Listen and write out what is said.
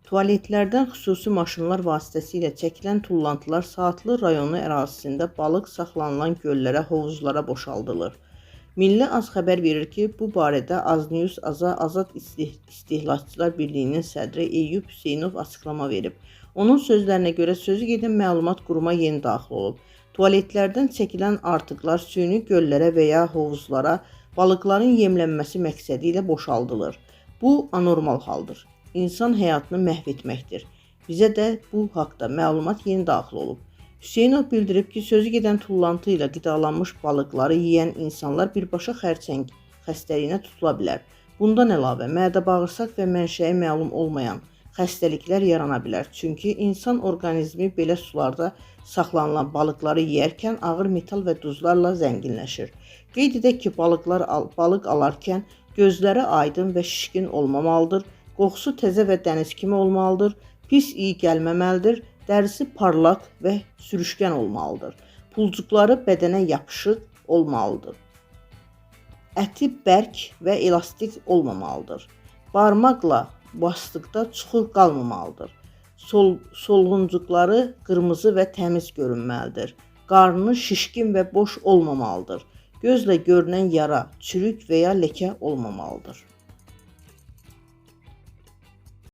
Tualetlərdən xüsusi maşınlar vasitəsilə çəkilən tullantılar Saatlı rayonu ərazisində balıq saxlanılan göllərə, hovuzlara boşaldılır. Milli Az xəbər verir ki, bu barədə Aznews Azad İstehlakçılar Birliyinin sədri Eyyub Hüseynov açıqlama verib. Onun sözlərinə görə sözü gedən məlumat quruma yeni daxil olub. Tualetlərdən çəkilən artıqlar süni göllərə və ya hovuzlara balıqların yemlənməsi məqsədi ilə boşaldılır. Bu anormal haldır. İnsan həyatını məhv etməkdir. Bizə də bu haqda məlumat yeni daxil olub. Hüseynov bildirib ki, sözü gedən tullantı ilə qidalanmış balıqları yeyən insanlar birbaşa xərçəng xəstəliyinə tutula bilər. Bundan əlavə, mədə-bağırsaq və mənşəyi məlum olmayan xəstəliklər yarana bilər. Çünki insan orqanizmi belə sularda saxlanılan balıqları yeyərkən ağır metal və duzlarla zənginləşir. Qeyd edək ki, balıq alarkən gözləri aydın və şişkin olmamalıdır. Qoxusu təzə və dəniz kimi olmalıdır, pis iyi gəlməməlidir, dərisi parlaq və sürüşkən olmalıdır. Pulcuqları bədənə yapışıq olmalıdır. Əti bərk və elastik olmamalıdır. Barmaqla basdıqda çuxur qalmamalıdır. Solğuncuqları qırmızı və təmiz görünməlidir. Qarnı şişkin və boş olmamalıdır. Gözlə görünən yara, çürük və ya ləkə olmamalıdır.